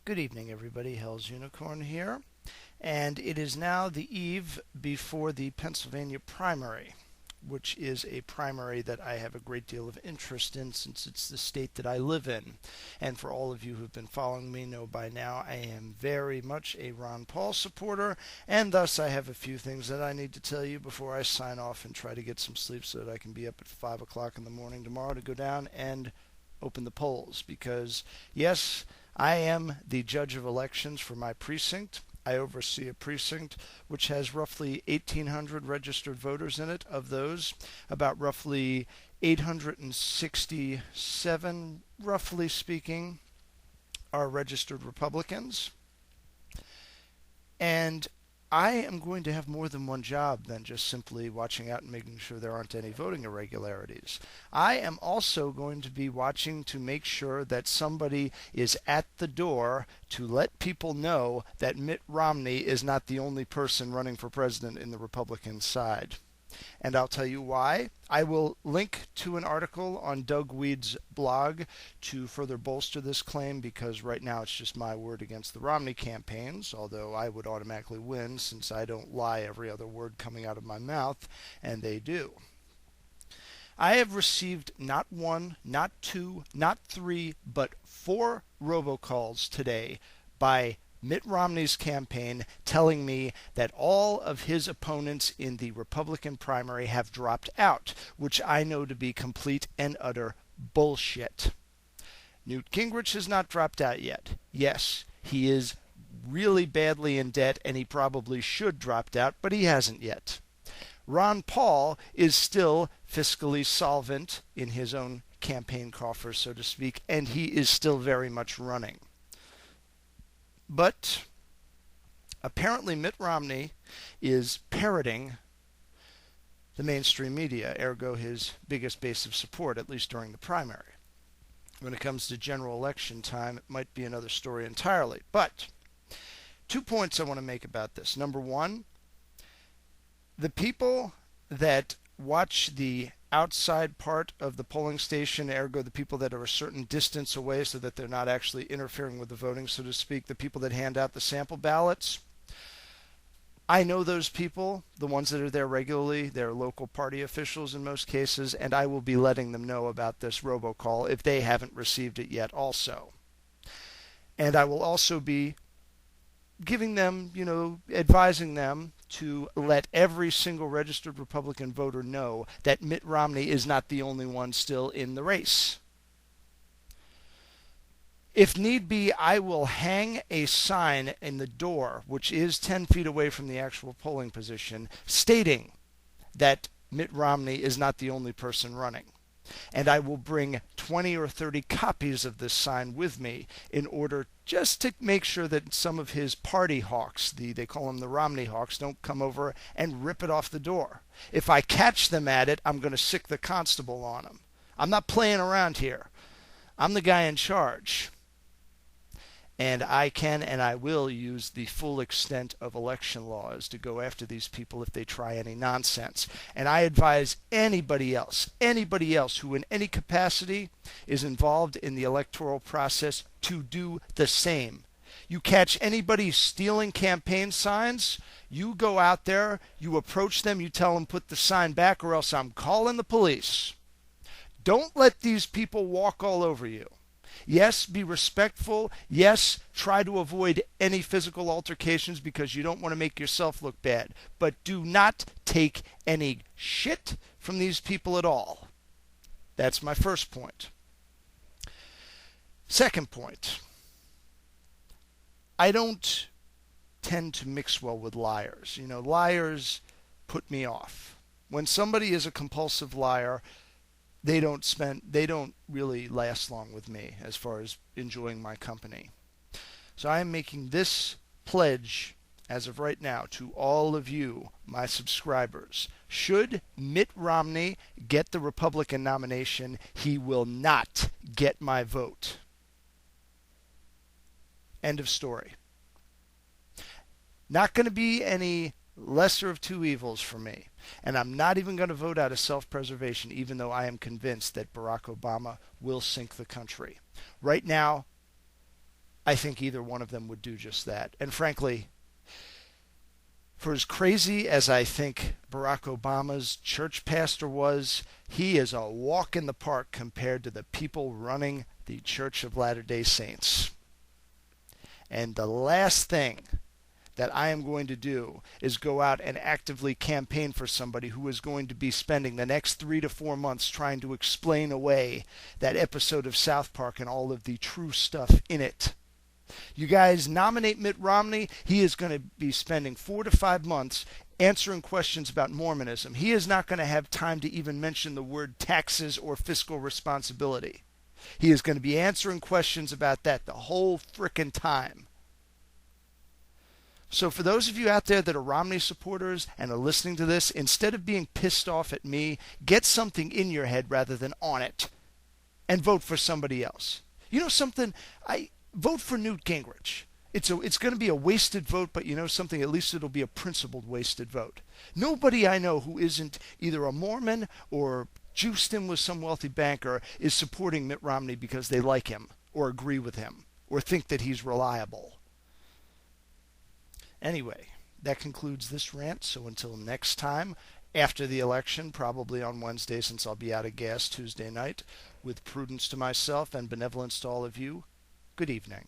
Good evening, everybody. Hell's Unicorn here. And it is now the eve before the Pennsylvania primary, which is a primary that I have a great deal of interest in since it's the state that I live in. And for all of you who've been following me know by now I am very much a Ron Paul supporter, and thus I have a few things that I need to tell you before I sign off and try to get some sleep so that I can be up at 5 o'clock in the morning tomorrow to go down and open the polls. Because, yes, I am the judge of elections for my precinct. I oversee a precinct which has roughly 1,800 registered voters in it. Of those, about roughly 867, roughly speaking, are registered Republicans. And I am going to have more than one job than just simply watching out and making sure there aren't any voting irregularities. I am also going to be watching to make sure that somebody is at the door to let people know that Mitt Romney is not the only person running for president in the Republican side. And I'll tell you why. I will link to an article on Doug Weed's blog to further bolster this claim, because right now it's just my word against the Romney campaigns, although I would automatically win since I don't lie every other word coming out of my mouth, and they do. I have received not one, not two, not three, but 4 robocalls today by Mitt Romney's campaign telling me that all of his opponents in the Republican primary have dropped out, which I know to be complete and utter bullshit. Newt Gingrich has not dropped out yet. Yes, he is really badly in debt and he probably should drop out, but he hasn't yet. Ron Paul is still fiscally solvent in his own campaign coffers, so to speak, and he is still very much running. But apparently Mitt Romney is parroting the mainstream media, ergo his biggest base of support, at least during the primary. When it comes to general election time, it might be another story entirely. But 2 points I want to make about this. Number one, the people that watch the outside part of the polling station, ergo the people that are a certain distance away so that they're not actually interfering with the voting, so to speak, the people that hand out the sample ballots, I know those people, the ones that are there regularly. They're local party officials in most cases, and I will be letting them know about this robocall if they haven't received it yet also. And I will also be giving them, advising them to let every single registered Republican voter know that Mitt Romney is not the only one still in the race. If need be, I will hang a sign in the door, which is 10 feet away from the actual polling position, stating that Mitt Romney is not the only person running. And I will bring 20 or 30 copies of this sign with me in order just to make sure that some of his party hawks, they call them the Romney hawks, don't come over and rip it off the door. If I catch them at it, I'm going to sick the constable on them. I'm not playing around here. I'm the guy in charge. And I can and I will use the full extent of election laws to go after these people if they try any nonsense. And I advise anybody else who in any capacity is involved in the electoral process to do the same. You catch anybody stealing campaign signs, you go out there, you approach them, you tell them put the sign back or else I'm calling the police. Don't let these people walk all over you. Yes, be respectful. Yes, try to avoid any physical altercations because you don't want to make yourself look bad. But do not take any shit from these people at all. That's my first point. Second point. I don't tend to mix well with liars. Liars put me off. When somebody is a compulsive liar, they don't really last long with me as far as enjoying my company. So I am making this pledge as of right now to all of you, my subscribers. Should Mitt Romney get the Republican nomination, he will not get my vote. End of story. Not going to be any lesser of two evils for me. And I'm not even going to vote out of self-preservation, even though I am convinced that Barack Obama will sink the country. Right now, I think either one of them would do just that. And frankly, for as crazy as I think Barack Obama's church pastor was, he is a walk in the park compared to the people running the Church of Latter-day Saints. And the last thing that I am going to do is go out and actively campaign for somebody who is going to be spending the next 3 to 4 months trying to explain away that episode of South Park and all of the true stuff in it. You guys nominate Mitt Romney. He is going to be spending 4 to 5 months answering questions about Mormonism. He is not going to have time to even mention the word taxes or fiscal responsibility. He is going to be answering questions about that the whole frickin' time. So for those of you out there that are Romney supporters and are listening to this, instead of being pissed off at me, get something in your head rather than on it and vote for somebody else. You know something? Vote for Newt Gingrich. It's going to be a wasted vote, but you know something? At least it'll be a principled wasted vote. Nobody I know who isn't either a Mormon or juiced in with some wealthy banker is supporting Mitt Romney because they like him or agree with him or think that he's reliable. Anyway, that concludes this rant. So until next time, after the election, probably on Wednesday since I'll be out of gas Tuesday night, with prudence to myself and benevolence to all of you, good evening.